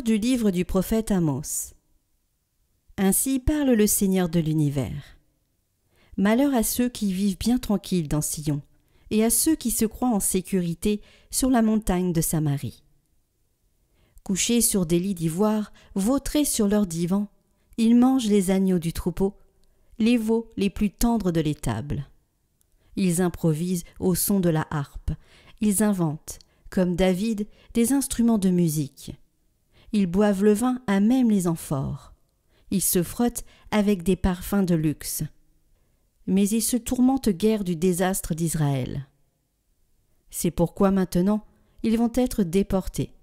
du livre du prophète Amos. Ainsi parle le Seigneur de l'univers. Malheur à ceux qui vivent bien tranquilles dans Sion, et à ceux qui se croient en sécurité sur la montagne de Samarie. Couchés sur des lits d'ivoire, vautrés sur leurs divans, ils mangent les agneaux du troupeau, les veaux les plus tendres de l'étable. Ils improvisent au son de la harpe, ils inventent, comme David, des instruments de musique. Ils boivent le vin à même les amphores. Ils se frottent avec des parfums de luxe. Mais ils se tourmentent guère du désastre d'Israël. C'est pourquoi maintenant, ils vont être déportés.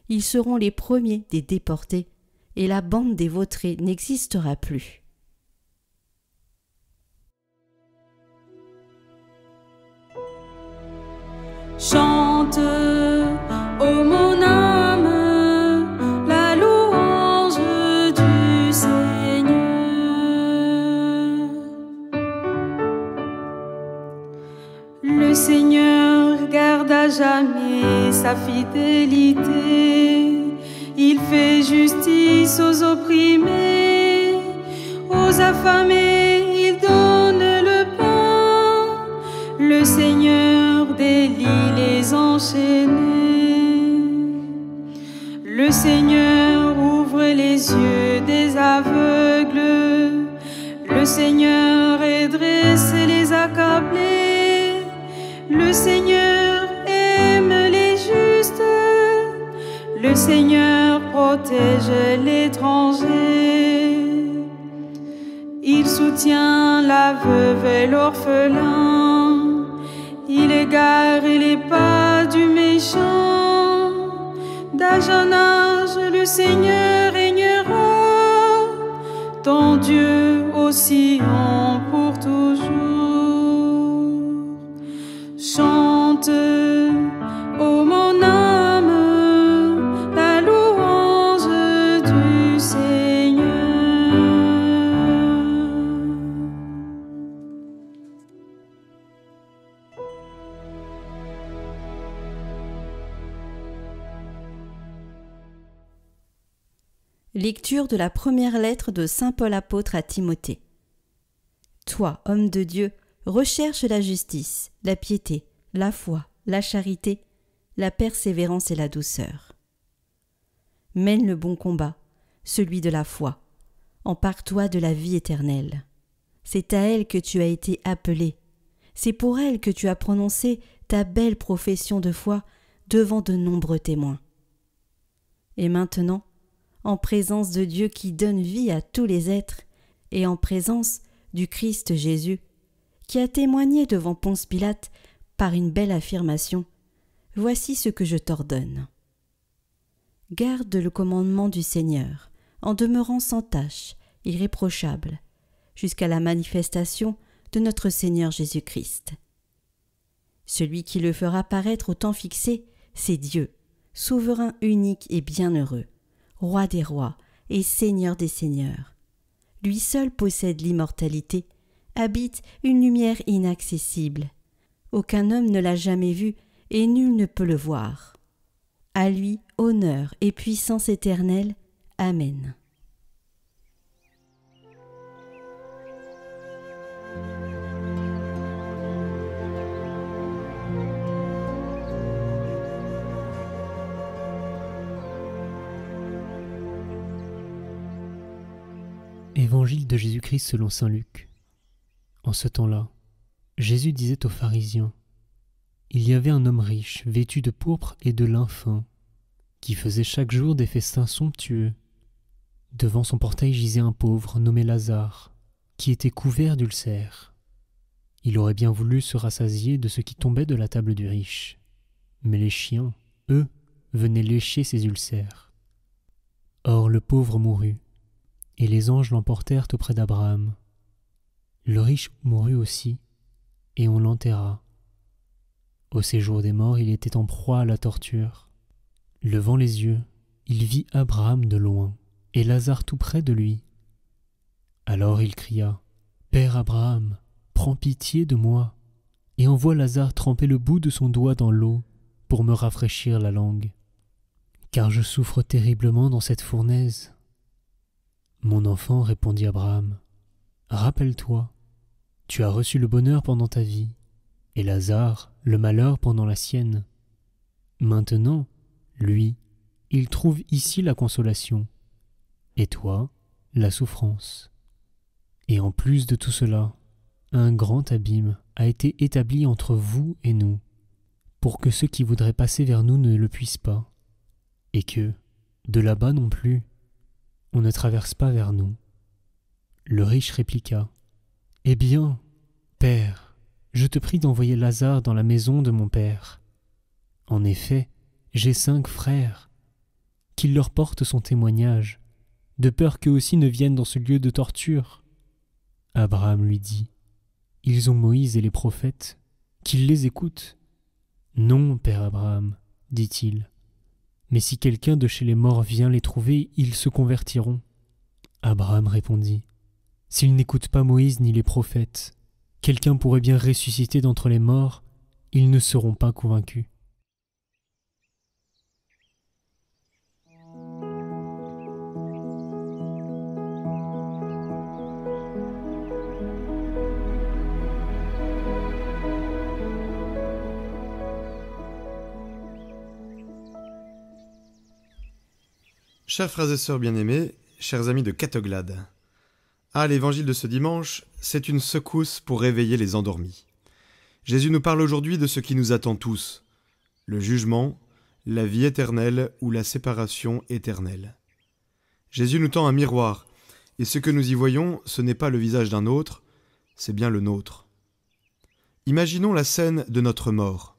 Ils seront les premiers des déportés, et la bande des vautrés n'existera plus. Chante, ô mon âme, la louange du Seigneur. Le Seigneur garde à jamais sa fidélité. Il fait justice aux opprimés, aux affamés, il donne le pain. Le Seigneur délie les enchaînés. Le Seigneur ouvre les yeux des aveugles. Le Seigneur redresse les accablés. Le Seigneur aime les justes. Le Seigneur protège l'étranger. Il soutient la veuve et l'orphelin. Il égare les pas du méchant. D'âge en âge, le Seigneur régnera. Ton Dieu au Sion pour toujours. Chante, ô mon âme, la louange du Seigneur. Lecture de la première lettre de saint Paul apôtre à Timothée. Toi, homme de Dieu, recherche la justice, la piété, la foi, la charité, la persévérance et la douceur. Mène le bon combat, celui de la foi. Empare-toi de la vie éternelle. C'est à elle que tu as été appelé. C'est pour elle que tu as prononcé ta belle profession de foi devant de nombreux témoins. Et maintenant, en présence de Dieu qui donne vie à tous les êtres, et en présence du Christ Jésus, qui a témoigné devant Ponce Pilate par une belle affirmation, voici ce que je t'ordonne. Garde le commandement du Seigneur, en demeurant sans tache, irréprochable, jusqu'à la manifestation de notre Seigneur Jésus-Christ. Celui qui le fera paraître au temps fixé, c'est Dieu, souverain unique et bienheureux, Roi des rois et Seigneur des seigneurs. Lui seul possède l'immortalité, habite une lumière inaccessible. Aucun homme ne l'a jamais vu et nul ne peut le voir. À lui, honneur et puissance éternelle. Amen. Évangile de Jésus-Christ selon saint Luc. En ce temps-là, Jésus disait aux pharisiens : Il y avait un homme riche, vêtu de pourpre et de lin fin, qui faisait chaque jour des festins somptueux. Devant son portail gisait un pauvre nommé Lazare, qui était couvert d'ulcères. Il aurait bien voulu se rassasier de ce qui tombait de la table du riche, mais les chiens, eux, venaient lécher ses ulcères. Or le pauvre mourut, et les anges l'emportèrent auprès d'Abraham. Le riche mourut aussi, et on l'enterra. Au séjour des morts, il était en proie à la torture. Levant les yeux, il vit Abraham de loin, et Lazare tout près de lui. Alors il cria : « Père Abraham, prends pitié de moi, et envoie Lazare tremper le bout de son doigt dans l'eau pour me rafraîchir la langue, car je souffre terriblement dans cette fournaise. » Mon enfant, répondit Abraham, rappelle-toi, tu as reçu le bonheur pendant ta vie, et Lazare le malheur pendant la sienne. Maintenant, lui, il trouve ici la consolation, et toi, la souffrance. Et en plus de tout cela, un grand abîme a été établi entre vous et nous, pour que ceux qui voudraient passer vers nous ne le puissent pas, et que, de là-bas non plus, on ne traverse pas vers nous. Le riche répliqua, « Eh bien, Père, je te prie d'envoyer Lazare dans la maison de mon père. En effet, j'ai 5 frères, qu'il leur porte son témoignage, de peur qu'eux aussi ne viennent dans ce lieu de torture. » Abraham lui dit, « Ils ont Moïse et les prophètes, qu'ils les écoutent. »« Non, père Abraham, dit-il, mais si quelqu'un de chez les morts vient les trouver, ils se convertiront. » Abraham répondit, « S'ils n'écoutent pas Moïse ni les prophètes, quelqu'un pourrait bien ressusciter d'entre les morts, ils ne seront pas convaincus. » Chers frères et sœurs bien-aimés, chers amis de Catoglade, l'évangile de ce dimanche, c'est une secousse pour réveiller les endormis. Jésus nous parle aujourd'hui de ce qui nous attend tous, le jugement, la vie éternelle ou la séparation éternelle. Jésus nous tend un miroir, et ce que nous y voyons, ce n'est pas le visage d'un autre, c'est bien le nôtre. Imaginons la scène de notre mort.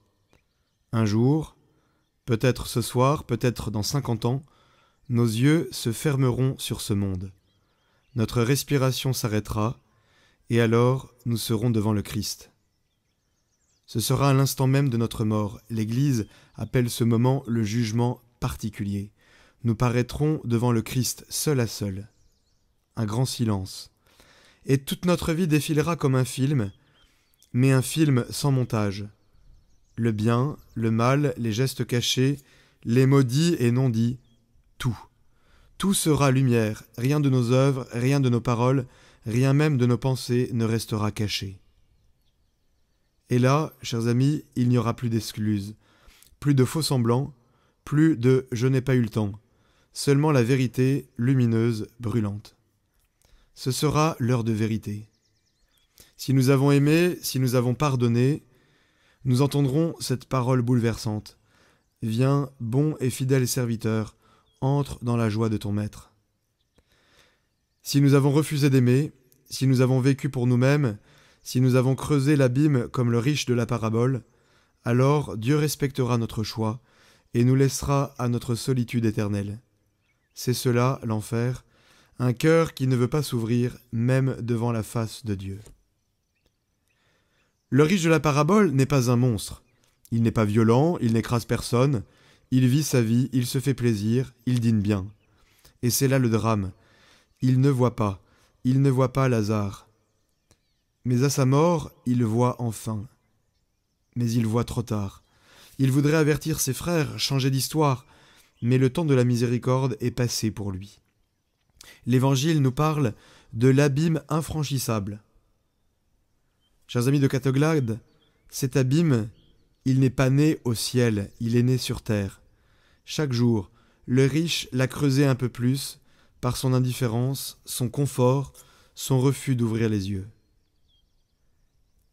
Un jour, peut-être ce soir, peut-être dans 50 ans, nos yeux se fermeront sur ce monde. Notre respiration s'arrêtera, et alors nous serons devant le Christ. Ce sera à l'instant même de notre mort. L'Église appelle ce moment le jugement particulier. Nous paraîtrons devant le Christ seul à seul. Un grand silence. Et toute notre vie défilera comme un film, mais un film sans montage. Le bien, le mal, les gestes cachés, les mots dits et non dits, tout. Tout sera lumière, rien de nos œuvres, rien de nos paroles, rien même de nos pensées ne restera caché. Et là, chers amis, il n'y aura plus d'excuses, plus de faux semblants, plus de « je n'ai pas eu le temps », seulement la vérité lumineuse, brûlante. Ce sera l'heure de vérité. Si nous avons aimé, si nous avons pardonné, nous entendrons cette parole bouleversante. « Viens, bon et fidèle serviteur, entre dans la joie de ton maître. » Si nous avons refusé d'aimer, si nous avons vécu pour nous-mêmes, si nous avons creusé l'abîme comme le riche de la parabole, alors Dieu respectera notre choix et nous laissera à notre solitude éternelle. C'est cela, l'enfer, un cœur qui ne veut pas s'ouvrir même devant la face de Dieu. Le riche de la parabole n'est pas un monstre. Il n'est pas violent, il n'écrase personne, il vit sa vie, il se fait plaisir, il dîne bien. Et c'est là le drame. Il ne voit pas Lazare. Mais à sa mort, il voit enfin. Mais il voit trop tard. Il voudrait avertir ses frères, changer d'histoire, mais le temps de la miséricorde est passé pour lui. L'Évangile nous parle de l'abîme infranchissable. Chers amis de Catoglade, cet abîme, il n'est pas né au ciel, il est né sur terre. Chaque jour, le riche l'a creusé un peu plus par son indifférence, son confort, son refus d'ouvrir les yeux.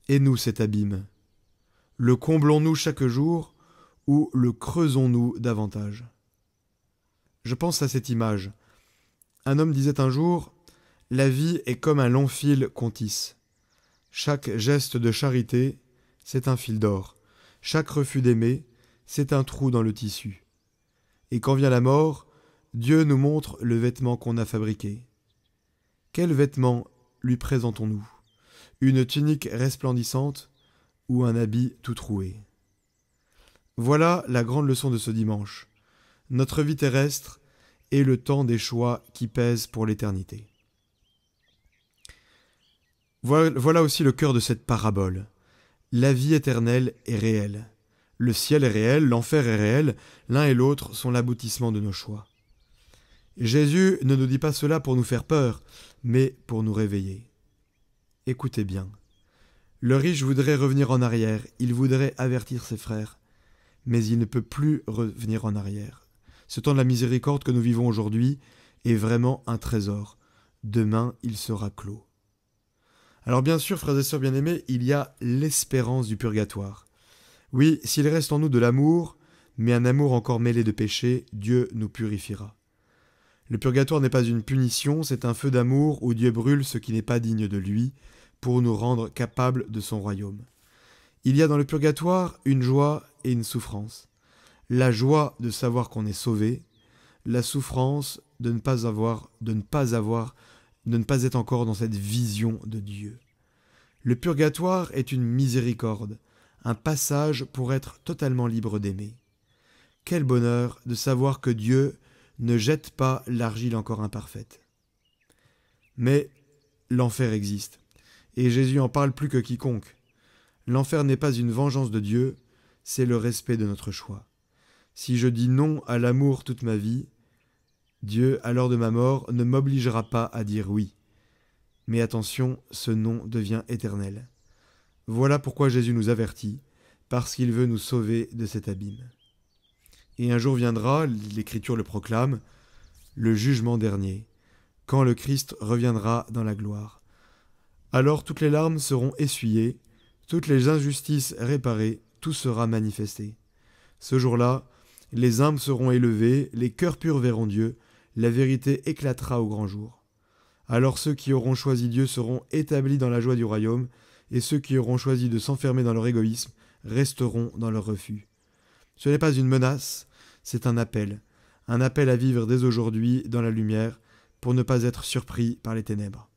Et nous, cet abîme, le comblons-nous chaque jour ou le creusons-nous davantage? Je pense à cette image. Un homme disait un jour, « La vie est comme un long fil qu'on tisse. Chaque geste de charité, c'est un fil d'or. Chaque refus d'aimer, c'est un trou dans le tissu. Et quand vient la mort, Dieu nous montre le vêtement qu'on a fabriqué. Quel vêtement lui présentons-nous? Une tunique resplendissante ou un habit tout troué? Voilà la grande leçon de ce dimanche. Notre vie terrestre est le temps des choix qui pèsent pour l'éternité. Voilà aussi le cœur de cette parabole. La vie éternelle est réelle. Le ciel est réel, l'enfer est réel, l'un et l'autre sont l'aboutissement de nos choix. Jésus ne nous dit pas cela pour nous faire peur, mais pour nous réveiller. Écoutez bien. Le riche voudrait revenir en arrière, il voudrait avertir ses frères, mais il ne peut plus revenir en arrière. Ce temps de la miséricorde que nous vivons aujourd'hui est vraiment un trésor. Demain, il sera clos. Alors bien sûr, frères et sœurs bien-aimés, il y a l'espérance du purgatoire. Oui, s'il reste en nous de l'amour, mais un amour encore mêlé de péché, Dieu nous purifiera. Le purgatoire n'est pas une punition, c'est un feu d'amour où Dieu brûle ce qui n'est pas digne de lui, pour nous rendre capables de son royaume. Il y a dans le purgatoire une joie et une souffrance. La joie de savoir qu'on est sauvé, la souffrance de ne pas être encore dans cette vision de Dieu. Le purgatoire est une miséricorde, un passage pour être totalement libre d'aimer. Quel bonheur de savoir que Dieu ne jette pas l'argile encore imparfaite. Mais l'enfer existe, et Jésus en parle plus que quiconque. L'enfer n'est pas une vengeance de Dieu, c'est le respect de notre choix. Si je dis non à l'amour toute ma vie, Dieu, à l'heure de ma mort, ne m'obligera pas à dire oui. Mais attention, ce non devient éternel. Voilà pourquoi Jésus nous avertit, parce qu'il veut nous sauver de cet abîme. Et un jour viendra, l'Écriture le proclame, le jugement dernier, quand le Christ reviendra dans la gloire. Alors toutes les larmes seront essuyées, toutes les injustices réparées, tout sera manifesté. Ce jour-là, les âmes seront élevées, les cœurs purs verront Dieu, la vérité éclatera au grand jour. Alors ceux qui auront choisi Dieu seront établis dans la joie du royaume, et ceux qui auront choisi de s'enfermer dans leur égoïsme resteront dans leur refus. Ce n'est pas une menace, c'est un appel à vivre dès aujourd'hui dans la lumière pour ne pas être surpris par les ténèbres.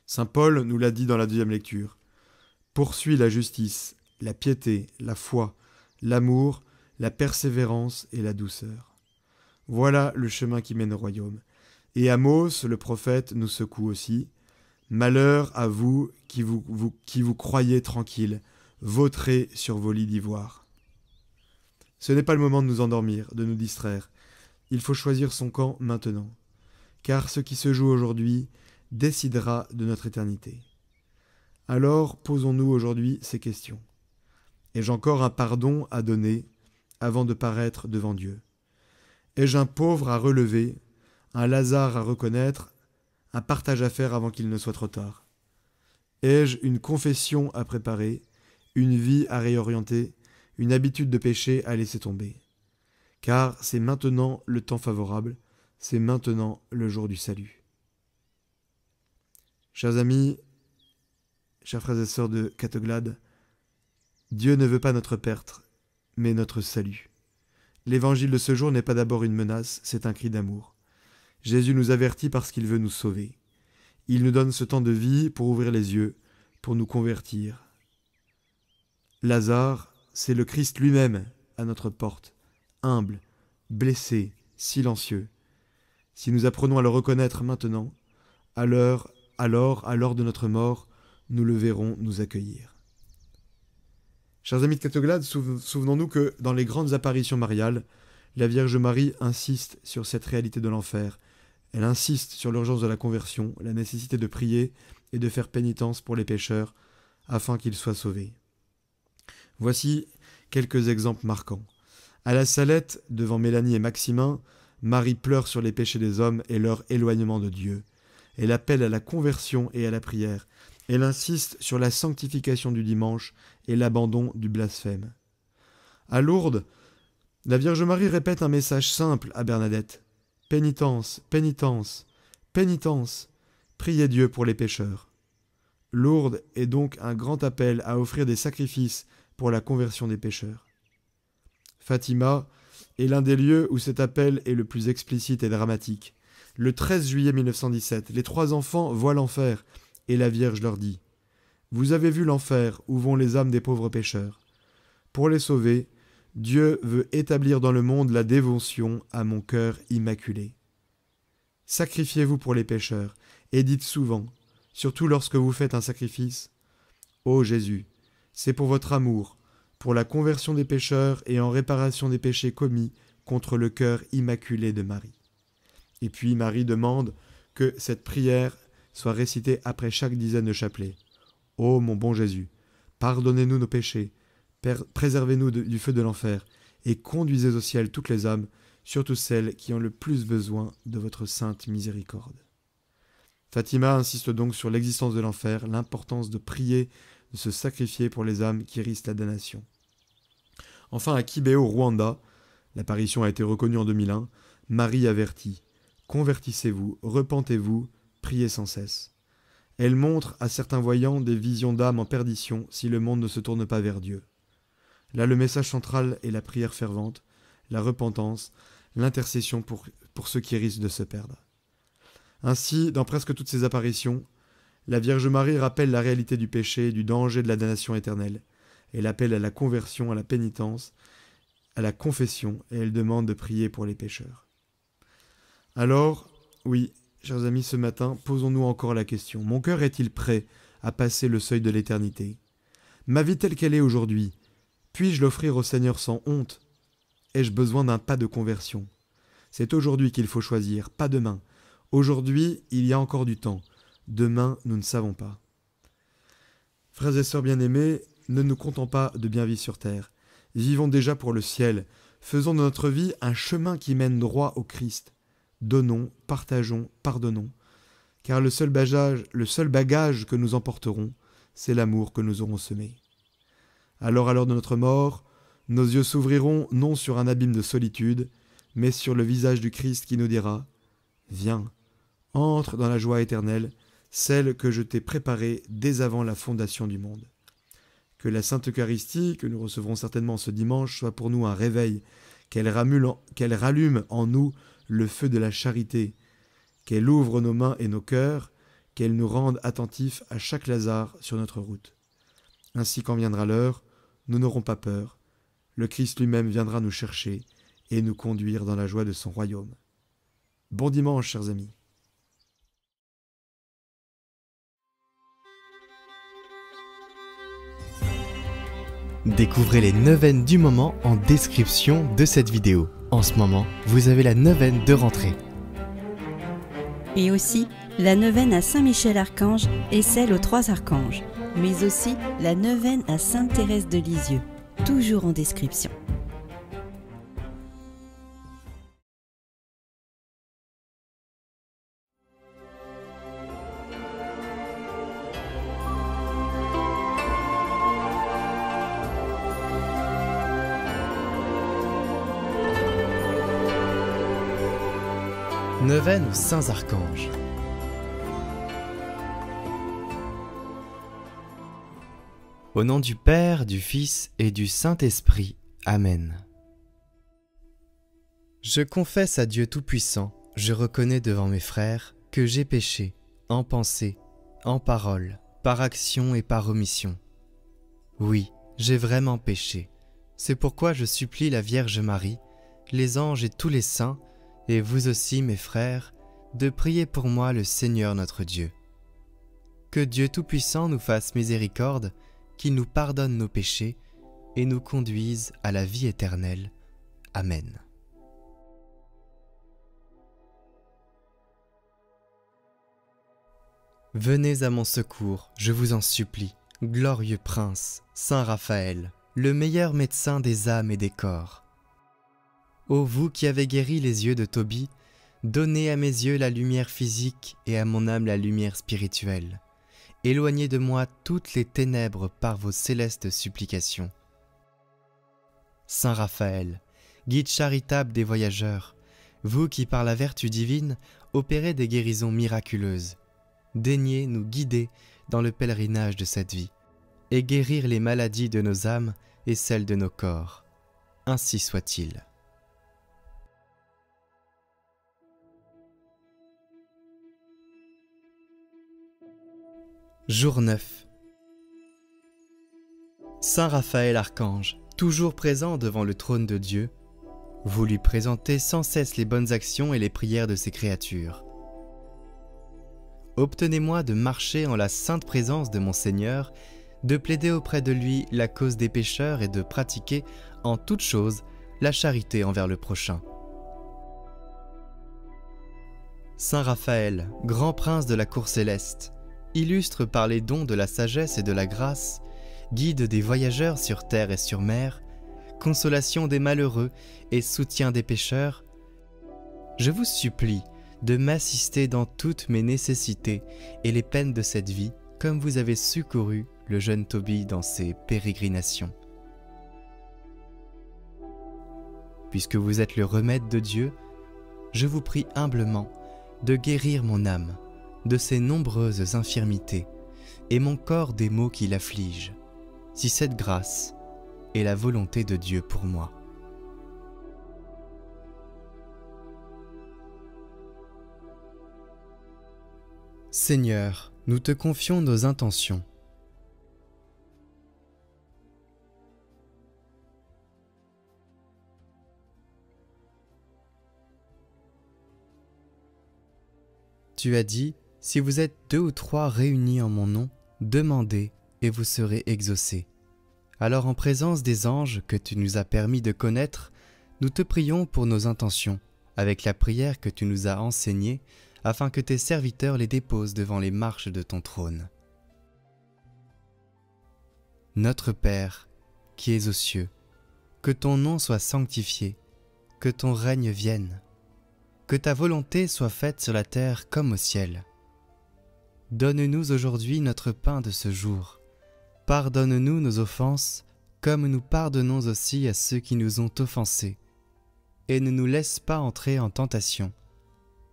Saint Paul nous l'a dit dans la deuxième lecture. Poursuis la justice, la piété, la foi, l'amour, la persévérance et la douceur. Voilà le chemin qui mène au royaume. Et Amos, le prophète, nous secoue aussi. Malheur à vous qui vous croyez tranquille, vautrez sur vos lits d'ivoire. Ce n'est pas le moment de nous endormir, de nous distraire. Il faut choisir son camp maintenant. Car ce qui se joue aujourd'hui décidera de notre éternité. Alors posons-nous aujourd'hui ces questions. Ai-je encore un pardon à donner avant de paraître devant Dieu? Ai-je un pauvre à relever, un Lazare à reconnaître, un partage à faire avant qu'il ne soit trop tard? Ai-je une confession à préparer, une vie à réorienter, une habitude de péché à laisser tomber? Car c'est maintenant le temps favorable, c'est maintenant le jour du salut. Chers amis, chers frères et sœurs de Catoglade, Dieu ne veut pas notre perte, mais notre salut. L'évangile de ce jour n'est pas d'abord une menace, c'est un cri d'amour. Jésus nous avertit parce qu'il veut nous sauver. Il nous donne ce temps de vie pour ouvrir les yeux, pour nous convertir. Lazare, c'est le Christ lui-même à notre porte, humble, blessé, silencieux. Si nous apprenons à le reconnaître maintenant, alors, à l'heure de notre mort, nous le verrons nous accueillir. Chers amis de Catoglade, souvenons-nous que dans les grandes apparitions mariales, la Vierge Marie insiste sur cette réalité de l'enfer. Elle insiste sur l'urgence de la conversion, la nécessité de prier et de faire pénitence pour les pécheurs afin qu'ils soient sauvés. Voici quelques exemples marquants. À la Salette, devant Mélanie et Maximin, Marie pleure sur les péchés des hommes et leur éloignement de Dieu. Elle appelle à la conversion et à la prière. Elle insiste sur la sanctification du dimanche et l'abandon du blasphème. À Lourdes, la Vierge Marie répète un message simple à Bernadette. Pénitence, pénitence, pénitence, priez Dieu pour les pécheurs. Lourdes est donc un grand appel à offrir des sacrifices pour la conversion des pécheurs. Fatima est l'un des lieux où cet appel est le plus explicite et dramatique. Le 13 juillet 1917, les 3 enfants voient l'enfer et la Vierge leur dit « Vous avez vu l'enfer où vont les âmes des pauvres pécheurs. Pour les sauver, Dieu veut établir dans le monde la dévotion à mon cœur immaculé. Sacrifiez-vous pour les pécheurs et dites souvent, surtout lorsque vous faites un sacrifice, « Ô Jésus, c'est pour votre amour, pour la conversion des pécheurs et en réparation des péchés commis contre le cœur immaculé de Marie. Et puis Marie demande que cette prière soit récitée après chaque dizaine de chapelets. Ô mon bon Jésus, pardonnez-nous nos péchés, préservez-nous du feu de l'enfer, et conduisez au ciel toutes les âmes, surtout celles qui ont le plus besoin de votre sainte miséricorde. Fatima insiste donc sur l'existence de l'enfer, l'importance de prier, de se sacrifier pour les âmes qui risquent la damnation. Enfin, à Kibeho, au Rwanda, l'apparition a été reconnue en 2001, Marie avertit « Convertissez-vous, repentez-vous, priez sans cesse ». Elle montre à certains voyants des visions d'âmes en perdition si le monde ne se tourne pas vers Dieu. Là, le message central est la prière fervente, la repentance, l'intercession pour ceux qui risquent de se perdre. Ainsi, dans presque toutes ces apparitions, la Vierge Marie rappelle la réalité du péché et du danger de la damnation éternelle. Elle appelle à la conversion, à la pénitence, à la confession, et elle demande de prier pour les pécheurs. Alors, oui, chers amis, ce matin, posons-nous encore la question. Mon cœur est-il prêt à passer le seuil de l'éternité? Ma vie telle qu'elle est aujourd'hui, puis-je l'offrir au Seigneur sans honte? Ai-je besoin d'un pas de conversion? C'est aujourd'hui qu'il faut choisir, pas demain. Aujourd'hui, il y a encore du temps. Demain, nous ne savons pas. Frères et sœurs bien-aimés, ne nous comptons pas de bien vivre sur terre. Vivons déjà pour le ciel. Faisons de notre vie un chemin qui mène droit au Christ. Donnons, partageons, pardonnons. Car le seul bagage que nous emporterons, c'est l'amour que nous aurons semé. Alors, à l'heure de notre mort, nos yeux s'ouvriront non sur un abîme de solitude, mais sur le visage du Christ qui nous dira « Viens, entre dans la joie éternelle, celle que je t'ai préparée dès avant la fondation du monde. » Que la Sainte Eucharistie, que nous recevrons certainement ce dimanche, soit pour nous un réveil, qu'elle rallume en nous le feu de la charité, qu'elle ouvre nos mains et nos cœurs, qu'elle nous rende attentifs à chaque Lazare sur notre route. Ainsi, quand viendra l'heure, nous n'aurons pas peur. Le Christ lui-même viendra nous chercher et nous conduire dans la joie de son royaume. Bon dimanche, chers amis. Découvrez les neuvaines du moment en description de cette vidéo. En ce moment, vous avez la neuvaine de rentrée. Et aussi la neuvaine à Saint-Michel-Archange et celle aux 3 archanges, mais aussi la neuvaine à Sainte-Thérèse de Lisieux, toujours en description. Neuvaine aux Saints Archanges. Au nom du Père, du Fils et du Saint-Esprit. Amen. Je confesse à Dieu Tout-Puissant, je reconnais devant mes frères que j'ai péché, en pensée, en parole, par action et par omission. Oui, j'ai vraiment péché. C'est pourquoi je supplie la Vierge Marie, les anges et tous les saints, et vous aussi mes frères, de prier pour moi le Seigneur notre Dieu. Que Dieu Tout-Puissant nous fasse miséricorde, qu'il nous pardonne nos péchés et nous conduise à la vie éternelle. Amen. Venez à mon secours, je vous en supplie, glorieux prince, Saint Raphaël, le meilleur médecin des âmes et des corps. Ô vous qui avez guéri les yeux de Tobie, donnez à mes yeux la lumière physique et à mon âme la lumière spirituelle. Éloignez de moi toutes les ténèbres par vos célestes supplications. Saint Raphaël, guide charitable des voyageurs, vous qui par la vertu divine opérez des guérisons miraculeuses, daignez nous guider dans le pèlerinage de cette vie et guérir les maladies de nos âmes et celles de nos corps. Ainsi soit-il. Jour 9. Saint Raphaël Archange, toujours présent devant le trône de Dieu, vous lui présentez sans cesse les bonnes actions et les prières de ses créatures. Obtenez-moi de marcher en la sainte présence de mon Seigneur, de plaider auprès de lui la cause des pécheurs et de pratiquer en toutes choses la charité envers le prochain. Saint Raphaël, grand prince de la cour céleste, illustre par les dons de la sagesse et de la grâce, guide des voyageurs sur terre et sur mer, consolation des malheureux et soutien des pécheurs, je vous supplie de m'assister dans toutes mes nécessités et les peines de cette vie, comme vous avez secouru le jeune Tobie dans ses pérégrinations. Puisque vous êtes le remède de Dieu, je vous prie humblement de guérir mon âme de ses nombreuses infirmités et mon corps des maux qui l'affligent, si cette grâce est la volonté de Dieu pour moi. Seigneur, nous te confions nos intentions. Tu as dit, si vous êtes 2 ou 3 réunis en mon nom, demandez et vous serez exaucés. Alors en présence des anges que tu nous as permis de connaître, nous te prions pour nos intentions, avec la prière que tu nous as enseignée, afin que tes serviteurs les déposent devant les marches de ton trône. Notre Père, qui es aux cieux, que ton nom soit sanctifié, que ton règne vienne, que ta volonté soit faite sur la terre comme au ciel. Donne-nous aujourd'hui notre pain de ce jour. Pardonne-nous nos offenses, comme nous pardonnons aussi à ceux qui nous ont offensés. Et ne nous laisse pas entrer en tentation,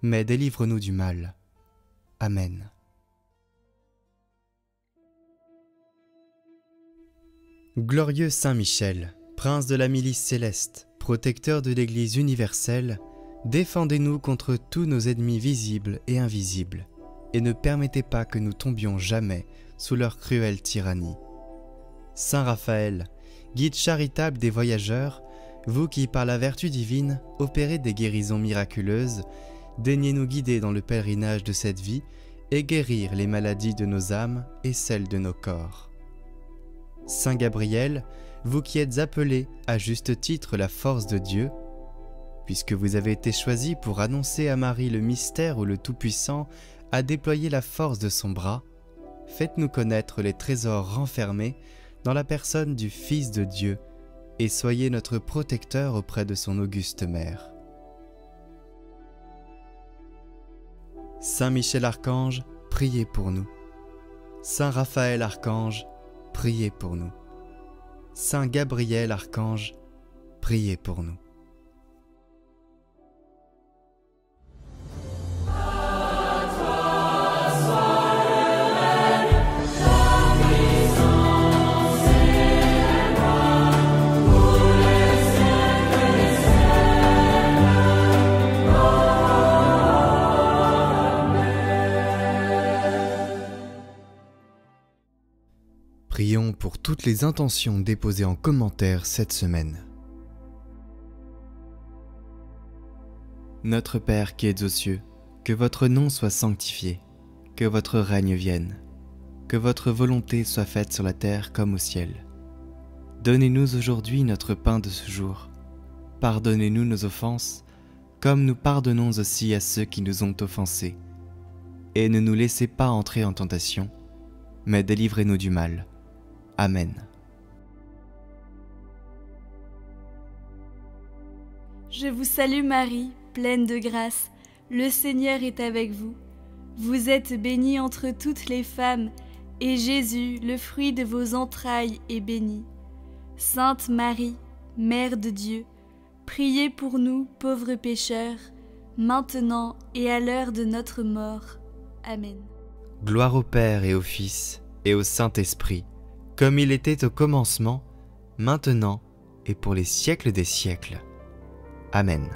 mais délivre-nous du mal. Amen. Glorieux Saint Michel, prince de la milice céleste, protecteur de l'Église universelle, défendez-nous contre tous nos ennemis visibles et invisibles, et ne permettez pas que nous tombions jamais sous leur cruelle tyrannie. Saint Raphaël, guide charitable des voyageurs, vous qui par la vertu divine opérez des guérisons miraculeuses, daignez nous guider dans le pèlerinage de cette vie et guérir les maladies de nos âmes et celles de nos corps. Saint Gabriel, vous qui êtes appelé à juste titre la force de Dieu, puisque vous avez été choisi pour annoncer à Marie le mystère où le Tout-Puissant a déployé la force de son bras, faites-nous connaître les trésors renfermés dans la personne du Fils de Dieu et soyez notre protecteur auprès de son auguste mère. Saint Michel Archange, priez pour nous. Saint Raphaël Archange, priez pour nous. Saint Gabriel Archange, priez pour nous. Prions pour toutes les intentions déposées en commentaire cette semaine. Notre Père qui êtes aux cieux, que votre nom soit sanctifié, que votre règne vienne, que votre volonté soit faite sur la terre comme au ciel. Donnez-nous aujourd'hui notre pain de ce jour. Pardonnez-nous nos offenses, comme nous pardonnons aussi à ceux qui nous ont offensés. Et ne nous laissez pas entrer en tentation, mais délivrez-nous du mal. Amen. Je vous salue Marie, pleine de grâce, le Seigneur est avec vous. Vous êtes bénie entre toutes les femmes, et Jésus, le fruit de vos entrailles, est béni. Sainte Marie, Mère de Dieu, priez pour nous, pauvres pécheurs, maintenant et à l'heure de notre mort. Amen. Gloire au Père et au Fils et au Saint-Esprit, comme il était au commencement, maintenant et pour les siècles des siècles. Amen.